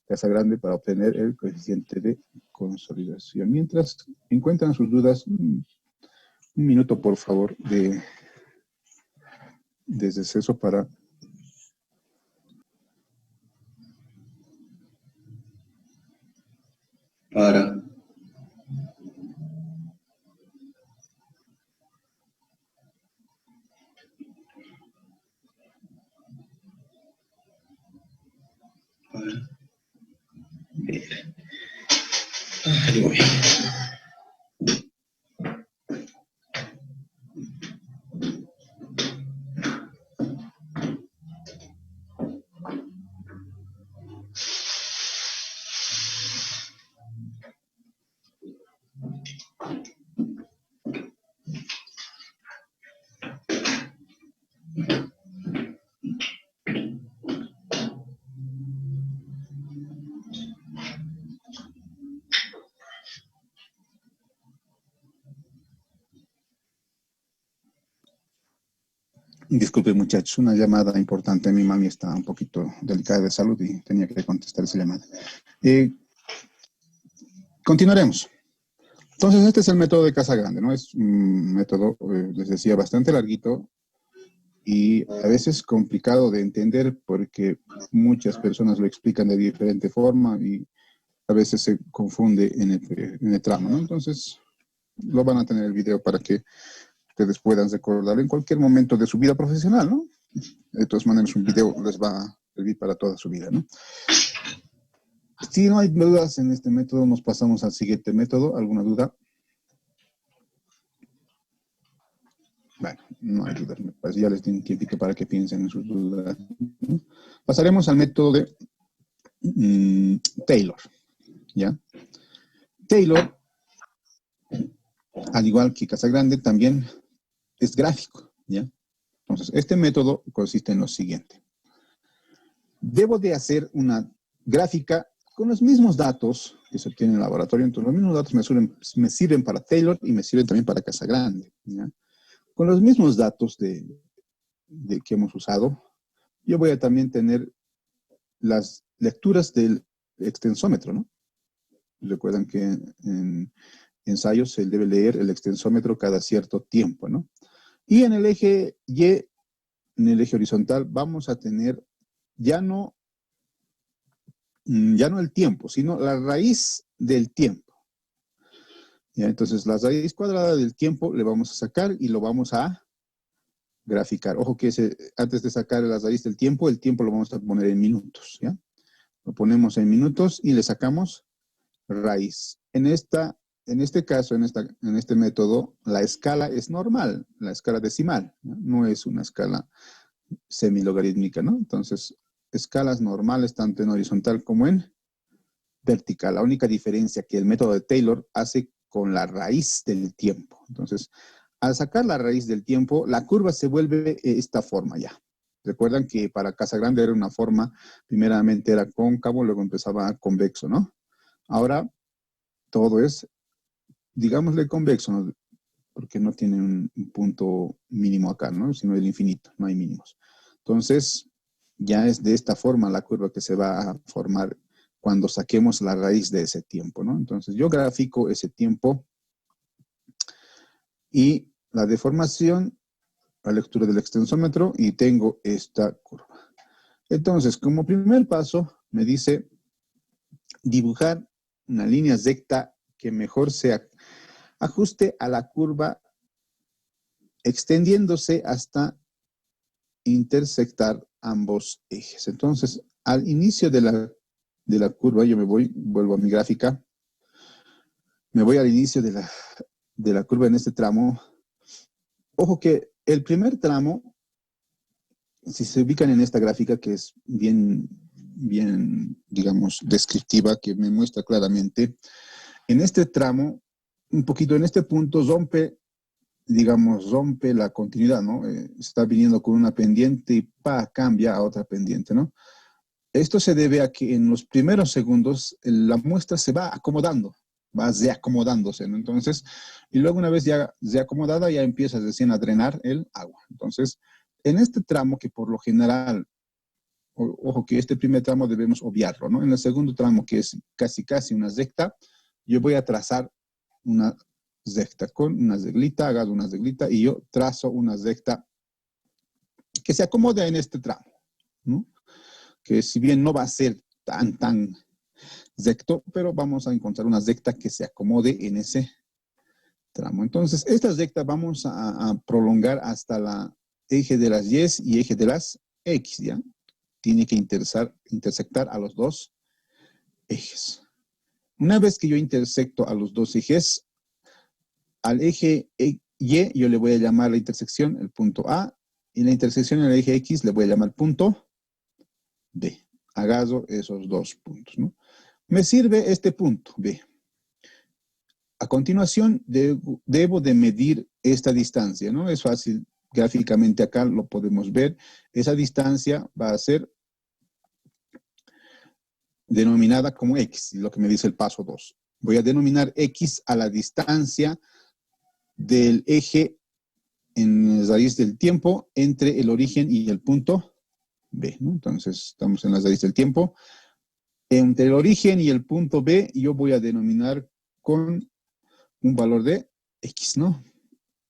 Casagrande para obtener el coeficiente de consolidación. Mientras encuentran sus dudas, un minuto, por favor, de deceso para... Para. Ahí voy. Disculpe, muchachos, una llamada importante. Mi mami está un poquito delicada de salud y tenía que contestar esa llamada. Continuaremos. Entonces, este es el método de Casagrande, ¿no? Es un método, les decía, bastante larguito y a veces complicado de entender porque muchas personas lo explican de diferente forma y a veces se confunde en el tramo, ¿no? Entonces, lo van a tener el video para que ustedes puedan recordarlo en cualquier momento de su vida profesional, ¿no? De todas maneras, un video les va a servir para toda su vida, ¿no? Si no hay dudas en este método, nos pasamos al siguiente método. ¿Alguna duda? Bueno, no hay dudas. Ya les identifico para que piensen en sus dudas, ¿no? Pasaremos al método de Taylor, ¿ya? Taylor, al igual que Casagrande, también es gráfico, ¿ya? Entonces, este método consiste en lo siguiente. Debo de hacer una gráfica con los mismos datos que se obtienen en el laboratorio. Entonces, los mismos datos me sirven para Taylor y me sirven también para Casagrande, ¿ya? Con los mismos datos que hemos usado, yo voy a también tener las lecturas del extensómetro, ¿no? Recuerdan que en ensayos se debe leer el extensómetro cada cierto tiempo, ¿no? Y en el eje Y, en el eje horizontal, vamos a tener ya no el tiempo, sino la raíz del tiempo. ¿Ya? Entonces, la raíz cuadrada del tiempo le vamos a sacar y lo vamos a graficar. Ojo que antes de sacar la raíz del tiempo, el tiempo lo vamos a poner en minutos, ¿ya? Lo ponemos en minutos y le sacamos raíz. En este caso, en este método, la escala es normal, la escala decimal, ¿no? No es una escala semilogarítmica, ¿no? Entonces, escalas normales tanto en horizontal como en vertical. La única diferencia que el método de Taylor hace con la raíz del tiempo. Entonces, al sacar la raíz del tiempo, la curva se vuelve esta forma ya. Recuerdan que para Casagrande era una forma, primeramente era cóncavo, luego empezaba a convexo, ¿no? Ahora todo es, digámosle, convexo, ¿no? Porque no tiene un punto mínimo acá, ¿no? Sino el infinito, no hay mínimos. Entonces, ya es de esta forma la curva que se va a formar cuando saquemos la raíz de ese tiempo, ¿no? Entonces, yo grafico ese tiempo y la deformación, la lectura del extensómetro, y tengo esta curva. Entonces, como primer paso, me dice dibujar una línea recta que mejor se ajuste a la curva, extendiéndose hasta intersectar ambos ejes. Entonces, al inicio de la curva, yo vuelvo a mi gráfica, me voy al inicio de la curva en este tramo. Ojo que el primer tramo, si se ubican en esta gráfica que es bien, digamos, descriptiva, que me muestra claramente, en este tramo, un poquito en este punto, rompe la continuidad, ¿no? Está viniendo con una pendiente y cambia a otra pendiente, ¿no? Esto se debe a que en los primeros segundos la muestra se va acomodando, va reacomodándose, ¿no? Entonces, y luego una vez ya reacomodada, ya empieza recién a drenar el agua. Entonces, en este tramo que por lo general, ojo que este primer tramo debemos obviarlo, ¿no? En el segundo tramo, que es casi una recta, yo voy a trazar una recta con una reglita, hago una reglita y yo trazo una recta que se acomode en este tramo, ¿no? Que si bien no va a ser tan recto, pero vamos a encontrar una recta que se acomode en ese tramo. Entonces, esta recta vamos a prolongar hasta la eje de las Y y eje de las X, ¿ya? Tiene que intersectar a los dos ejes. Una vez que yo intersecto a los dos ejes, al eje Y yo le voy a llamar la intersección el punto A, y la intersección al eje X le voy a llamar punto B. Agarro esos dos puntos, ¿no? Me sirve este punto B. A continuación, debo de medir esta distancia, ¿no? Es fácil, gráficamente acá lo podemos ver. Esa distancia va a ser denominada como X, lo que me dice el paso 2. Voy a denominar X a la distancia del eje en raíz del tiempo entre el origen y el punto B, ¿no? Entonces, estamos en la raíz del tiempo. Entre el origen y el punto B, yo voy a denominar con un valor de X, ¿no?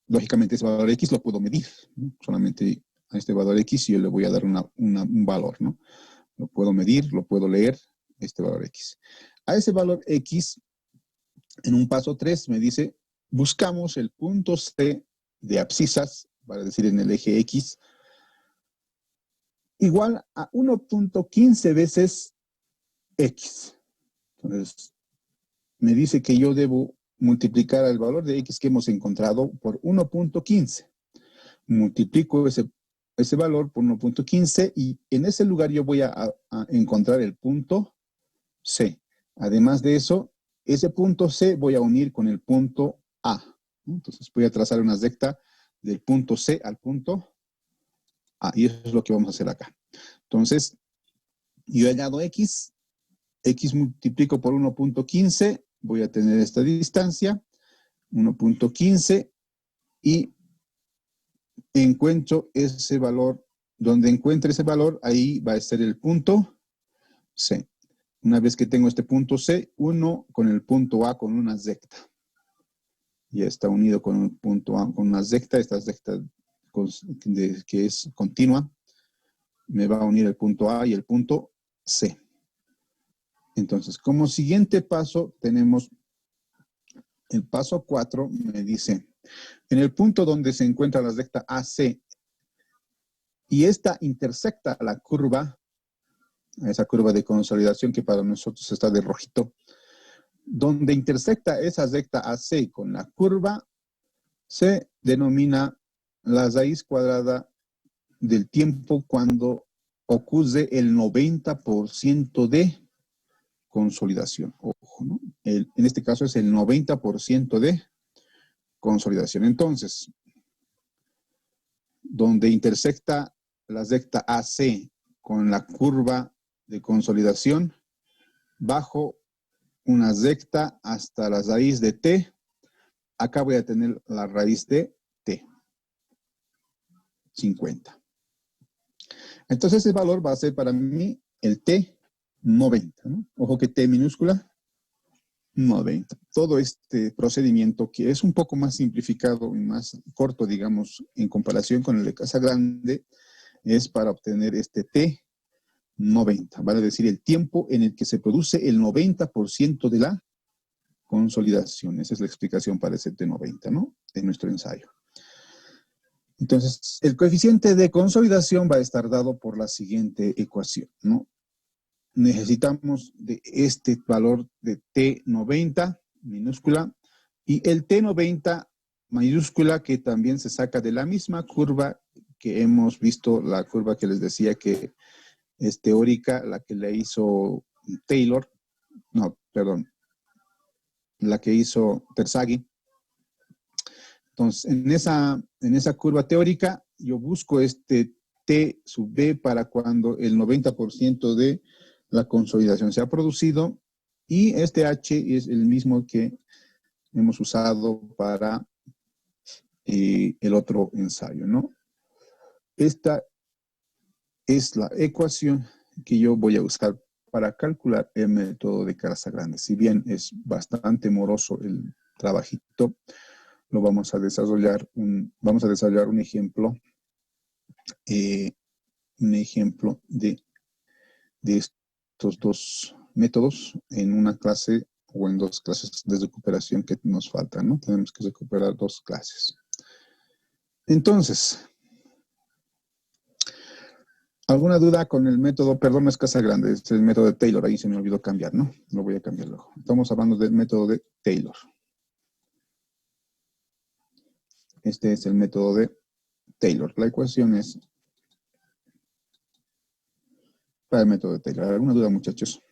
Lógicamente, ese valor X lo puedo medir, ¿no? Solamente a este valor X yo le voy a dar un valor, ¿no? Lo puedo medir, lo puedo leer, este valor X. A ese valor X, en un paso 3, me dice, buscamos el punto C de abscisas, para decir en el eje X, igual a 1.15 veces X. Entonces, me dice que yo debo multiplicar el valor de X que hemos encontrado por 1.15. Multiplico ese valor por 1.15 y en ese lugar yo voy a encontrar el punto C. Además de eso, ese punto C voy a unir con el punto A. Entonces voy a trazar una recta del punto C al punto A. Y eso es lo que vamos a hacer acá. Entonces, yo añado X multiplico por 1.15, voy a tener esta distancia, 1.15, y encuentro ese valor. Donde encuentre ese valor, ahí va a estar el punto C. Una vez que tengo este punto C, uno con el punto A con una recta. Ya está unido con el punto A con una recta. Esta recta que es continua me va a unir el punto A y el punto C. Entonces, como siguiente paso, tenemos el paso 4, me dice, en el punto donde se encuentra la recta AC y esta intersecta la curva, esa curva de consolidación que para nosotros está de rojito, donde intersecta esa recta AC con la curva, se denomina la raíz cuadrada del tiempo cuando ocurre el 90% de consolidación. Ojo, ¿no? En este caso es el 90% de consolidación. Entonces, donde intersecta la recta AC con la curva de consolidación, bajo una recta hasta la raíz de T, acá voy a tener la raíz de T, 50. Entonces ese valor va a ser para mí el T 90, ¿no? Ojo que T minúscula, 90. Todo este procedimiento que es un poco más simplificado y más corto, digamos, en comparación con el de Casagrande, es para obtener este T 90, vale decir el tiempo en el que se produce el 90% de la consolidación. Esa es la explicación para ese T90, ¿no? En nuestro ensayo. Entonces, el coeficiente de consolidación va a estar dado por la siguiente ecuación, ¿no? Necesitamos de este valor de T90 minúscula y el T90 mayúscula, que también se saca de la misma curva que hemos visto, la curva que les decía que es teórica, la que le hizo Taylor, no, perdón, la que hizo Terzaghi. Entonces, en esa curva teórica, yo busco este T sub B para cuando el 90% de la consolidación se ha producido, y este H es el mismo que hemos usado para el otro ensayo, ¿no? Esta es la ecuación que yo voy a usar para calcular el método de Casagrande. Si bien es bastante moroso el trabajito, lo vamos a desarrollar un ejemplo de estos dos métodos en una clase o en dos clases de recuperación que nos faltan, ¿no? Tenemos que recuperar 2 clases. Entonces, ¿alguna duda con el método? Perdón, no es Casagrande, es el método de Taylor. Ahí se me olvidó cambiar, ¿no? Lo voy a cambiar luego. Estamos hablando del método de Taylor. Este es el método de Taylor. La ecuación es para el método de Taylor. ¿Alguna duda, muchachos?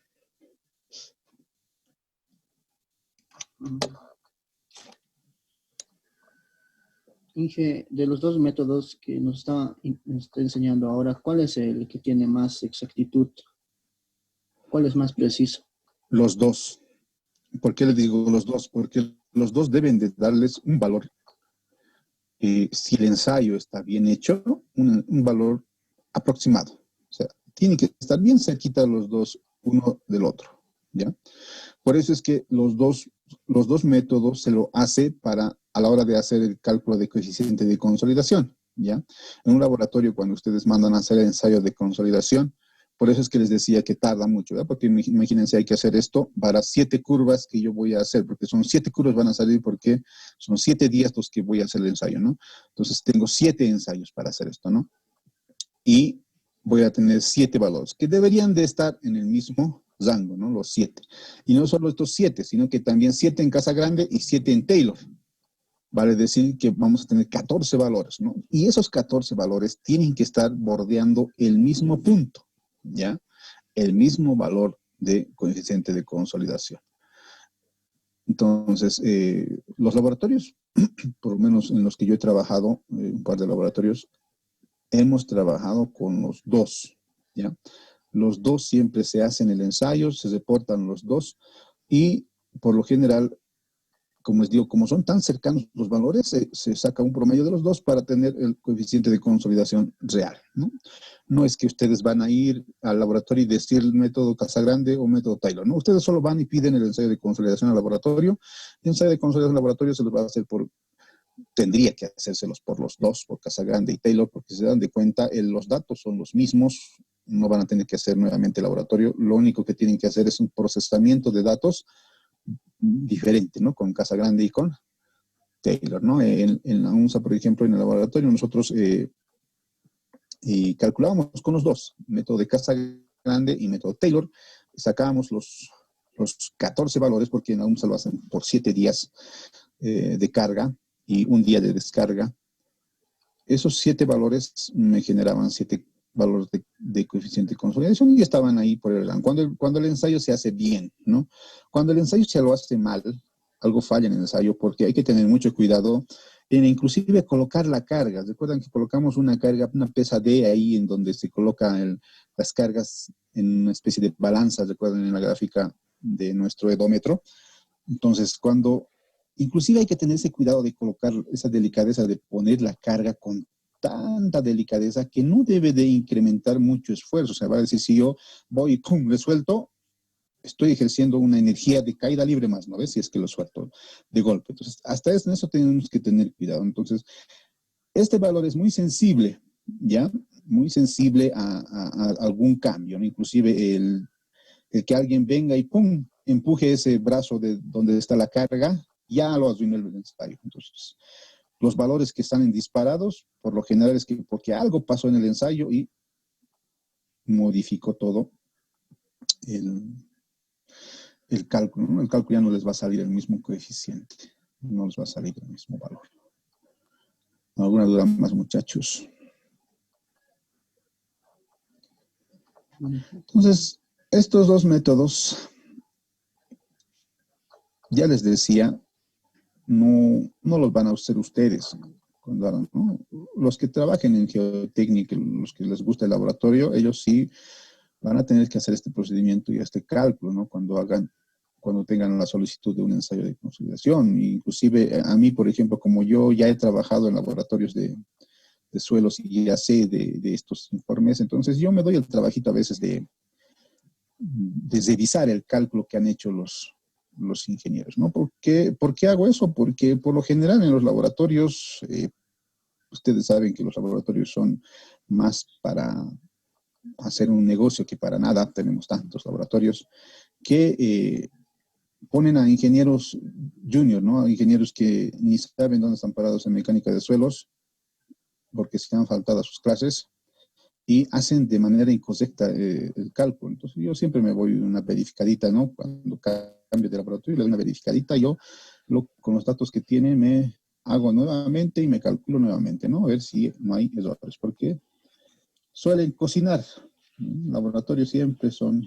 Inge, de los dos métodos que nos está enseñando ahora, ¿cuál es el que tiene más exactitud? ¿Cuál es más preciso? Los dos. ¿Por qué les digo los dos? Porque los dos deben de darles un valor. Si el ensayo está bien hecho, un valor aproximado. O sea, tienen que estar bien cerquita los dos, uno del otro, ¿ya? Por eso es que los dos métodos se lo hace a la hora de hacer el cálculo de coeficiente de consolidación, ¿ya? En un laboratorio, cuando ustedes mandan a hacer el ensayo de consolidación, por eso es que les decía que tarda mucho, ¿verdad? Porque imagínense, hay que hacer esto para 7 curvas que yo voy a hacer, porque son 7 curvas van a salir porque son 7 días los que voy a hacer el ensayo, ¿no? Entonces tengo 7 ensayos para hacer esto, ¿no? Y voy a tener 7 valores que deberían de estar en el mismo rango, ¿no? Los 7. Y no solo estos 7, sino que también 7 en Casagrande y 7 en Taylor. Vale decir que vamos a tener 14 valores, ¿no? Y esos 14 valores tienen que estar bordeando el mismo punto, ¿ya? El mismo valor de coeficiente de consolidación. Entonces, los laboratorios, por lo menos en los que yo he trabajado, un par de laboratorios, hemos trabajado con los dos, ¿ya? Los dos siempre se hacen el ensayo, se reportan los dos, y por lo general, como les digo, como son tan cercanos los valores, se saca un promedio de los dos para tener el coeficiente de consolidación real, ¿no? No es que ustedes van a ir al laboratorio y decir el método Casagrande o método Taylor, ¿no? Ustedes solo van y piden el ensayo de consolidación al laboratorio, y el ensayo de consolidación al laboratorio se los va a hacer tendría que hacérselos por los dos, por Casagrande y Taylor, porque se dan de cuenta, los datos son los mismos, no van a tener que hacer nuevamente el laboratorio, lo único que tienen que hacer es un procesamiento de datos diferente, ¿no? Con Casagrande y con Taylor, ¿no? En la UNSA, por ejemplo, en el laboratorio, nosotros calculábamos con los dos, método de Casagrande y método Taylor, sacábamos los 14 valores, porque en la UNSA lo hacen por 7 días de carga y un día de descarga. Esos 7 valores me generaban 7 valores de coeficiente de consolidación y estaban ahí por el rango. Cuando el ensayo se hace bien, ¿no? Cuando el ensayo se lo hace mal, algo falla en el ensayo porque hay que tener mucho cuidado en inclusive colocar la carga. Recuerdan que colocamos una carga, una pesa D ahí en donde se colocan las cargas en una especie de balanza, recuerdan en la gráfica de nuestro edómetro. Entonces, inclusive hay que tener ese cuidado de colocar esa delicadeza de poner la carga con tanta delicadeza que no debe de incrementar mucho esfuerzo. O sea, va a decir, si yo voy y pum, le suelto, estoy ejerciendo una energía de caída libre más, ¿no ves? Si es que lo suelto de golpe. Entonces, hasta en eso tenemos que tener cuidado. Entonces, este valor es muy sensible, ¿ya? Muy sensible a algún cambio, ¿no? Inclusive el que alguien venga y pum, empuje ese brazo de donde está la carga, ya lo arruinó el ensayo. Entonces, los valores que están en disparados, por lo general es que porque algo pasó en el ensayo y modificó todo el cálculo, ¿no? El cálculo ya no les va a salir el mismo coeficiente, no les va a salir el mismo valor. ¿Alguna duda más, muchachos? Entonces, estos dos métodos, ya les decía, no los van a hacer ustedes cuando hagan, ¿no? Los que trabajen en geotécnica, los que les gusta el laboratorio, ellos sí van a tener que hacer este procedimiento y este cálculo, ¿no? Cuando tengan la solicitud de un ensayo de consolidación. Inclusive a mí, por ejemplo, como yo ya he trabajado en laboratorios de suelos y ya sé de estos informes, entonces yo me doy el trabajito a veces de revisar el cálculo que han hecho los ingenieros, ¿no? ¿Por qué hago eso? Porque por lo general en los laboratorios, ustedes saben que los laboratorios son más para hacer un negocio que para nada. Tenemos tantos laboratorios que ponen a ingenieros junior, ¿no? A ingenieros que ni saben dónde están parados en mecánica de suelos, porque se han faltado a sus clases, y hacen de manera incorrecta el cálculo. Entonces yo siempre me voy una verificadita, ¿no? Cuando cambio de laboratorio, le doy una verificadita, yo con los datos que tiene me hago nuevamente y me calculo nuevamente, ¿no? A ver si no hay errores, porque suelen cocinar. Laboratorios siempre son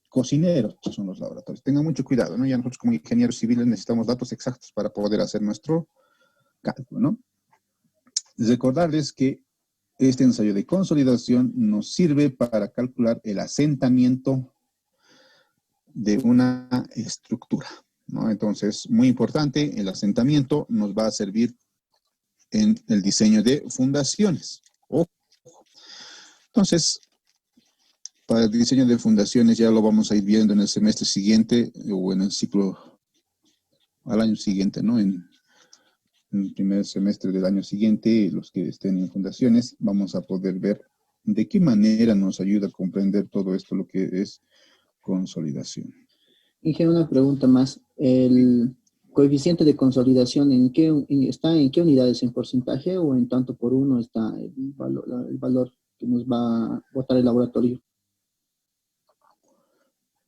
cocineros, son los laboratorios. Tengan mucho cuidado, ¿no? Ya nosotros como ingenieros civiles necesitamos datos exactos para poder hacer nuestro cálculo, ¿no? Recordarles que este ensayo de consolidación nos sirve para calcular el asentamiento de una estructura, ¿no? Entonces, muy importante, el asentamiento nos va a servir en el diseño de fundaciones. Ojo. Entonces, para el diseño de fundaciones ya lo vamos a ir viendo en el semestre siguiente o en el ciclo al año siguiente, ¿no? En el primer semestre del año siguiente, los que estén en fundaciones, vamos a poder ver de qué manera nos ayuda a comprender todo esto, lo que es consolidación. Dije una pregunta más. ¿El coeficiente de consolidación está en qué unidades? ¿En porcentaje o en tanto por uno está el valor que nos va a botar el laboratorio?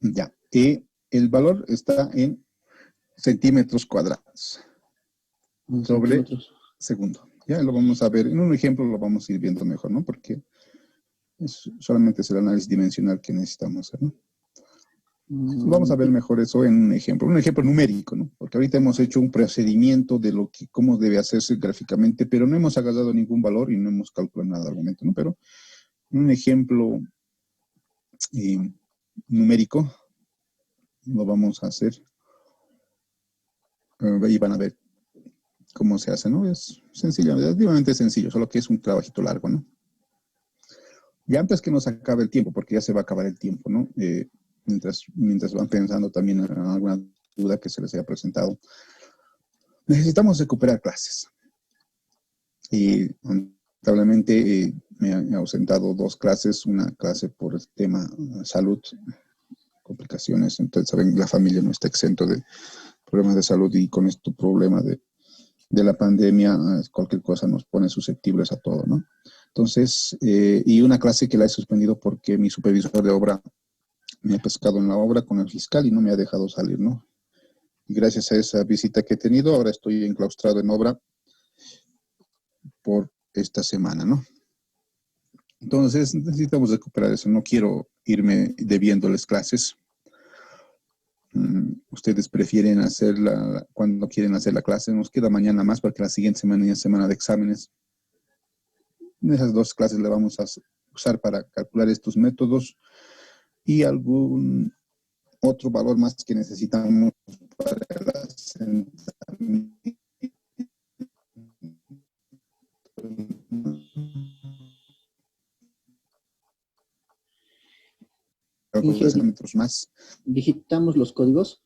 Ya, el valor está en centímetros cuadrados sobre segundo. Ya lo vamos a ver, en un ejemplo lo vamos a ir viendo mejor, ¿no? Porque solamente es el análisis dimensional que necesitamos hacer, ¿no? Vamos a ver mejor eso en un ejemplo numérico, ¿no? Porque ahorita hemos hecho un procedimiento de cómo debe hacerse gráficamente, pero no hemos agarrado ningún valor y no hemos calculado nada al momento, ¿no? Pero un ejemplo numérico lo vamos a hacer y van a ver cómo se hace, ¿no? Es sencillo, relativamente sencillo, solo que es un trabajito largo, ¿no? Y antes que nos acabe el tiempo, porque ya se va a acabar el tiempo, ¿no? Mientras van pensando también en alguna duda que se les haya presentado, necesitamos recuperar clases. Y lamentablemente me han ausentado 2 clases, una clase por el tema salud, complicaciones, entonces saben, la familia no está exento de problemas de salud y con este problema de la pandemia, cualquier cosa nos pone susceptibles a todo, ¿no? Entonces, y una clase que la he suspendido porque mi supervisor de obra me ha pescado en la obra con el fiscal y no me ha dejado salir, ¿no? Y gracias a esa visita que he tenido, ahora estoy enclaustrado en obra por esta semana, ¿no? Entonces necesitamos recuperar eso. No quiero irme debiéndoles clases. Ustedes prefieren hacerla cuando quieren hacer la clase. Nos queda mañana más porque la siguiente semana es semana de exámenes. En esas 2 clases le vamos a usar para calcular estos métodos y algún otro valor más que necesitamos para el asentamiento. Parámetros más. Digitamos los códigos.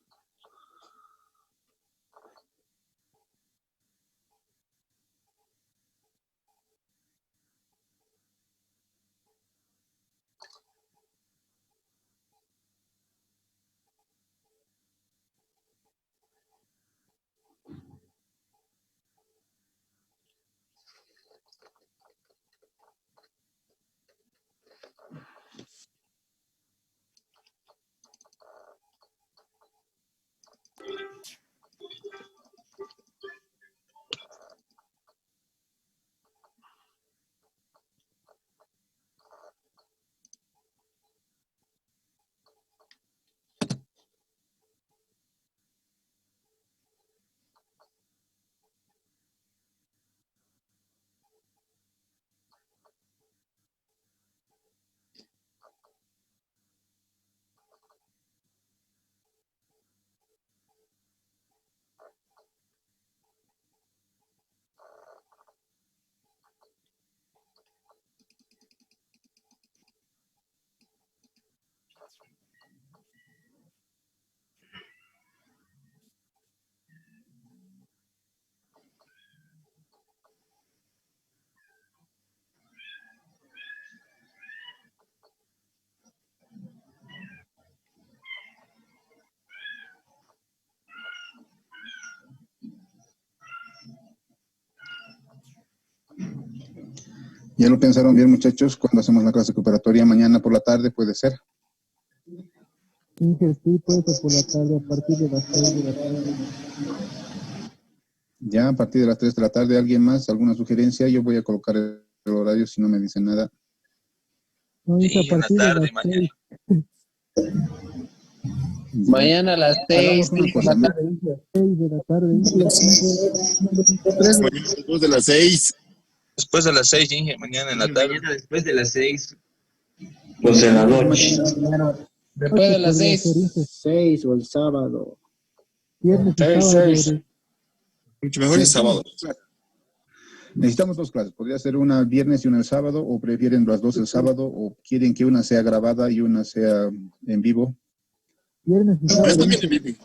¿Ya lo pensaron bien, muchachos? Cuando hacemos la clase preparatoria mañana por la tarde, ¿puede ser? Sí, puede ser por la tarde, a partir de las 6 de la tarde. Ya, a partir de las 3 de la tarde, ¿alguien más? ¿Alguna sugerencia? Yo voy a colocar el horario si no me dicen nada. No, dice Sí, a en la partir de tarde, las mañana. 6. Mañana a las 6 Hagamos una cosa, ¿no? 6 de la tarde. Después de las 6. Después de las 6, Inge, mañana en la tarde. Mañana después de las 6. Pues en la noche. Después de las Podría 6. ser, dice, 6 o el sábado. viernes y 6, sábado. 6. Mucho mejor el sábado. Necesitamos 2 clases. Podría ser una el viernes y una el sábado, o prefieren las 2 el sábado, o quieren que una sea grabada y una sea en vivo. Viernes y sábado. Está bien en vivo.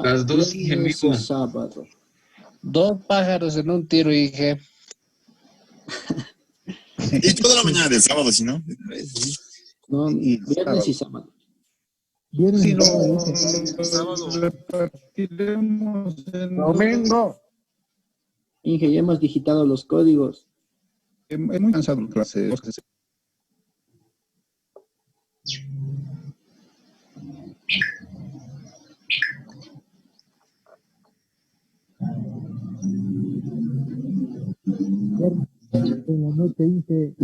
Las 2 en Viernes vivo. y sábado. 2 pájaros en un tiro, Inge. Y toda la mañana del sábado, si no. No, Y viernes y sábado. Viernes Si y no, sábado, dice. repartiremos en Domingo. Inge, ya hemos digitado los códigos. Es muy cansado la clase. Viernes en la noche dice.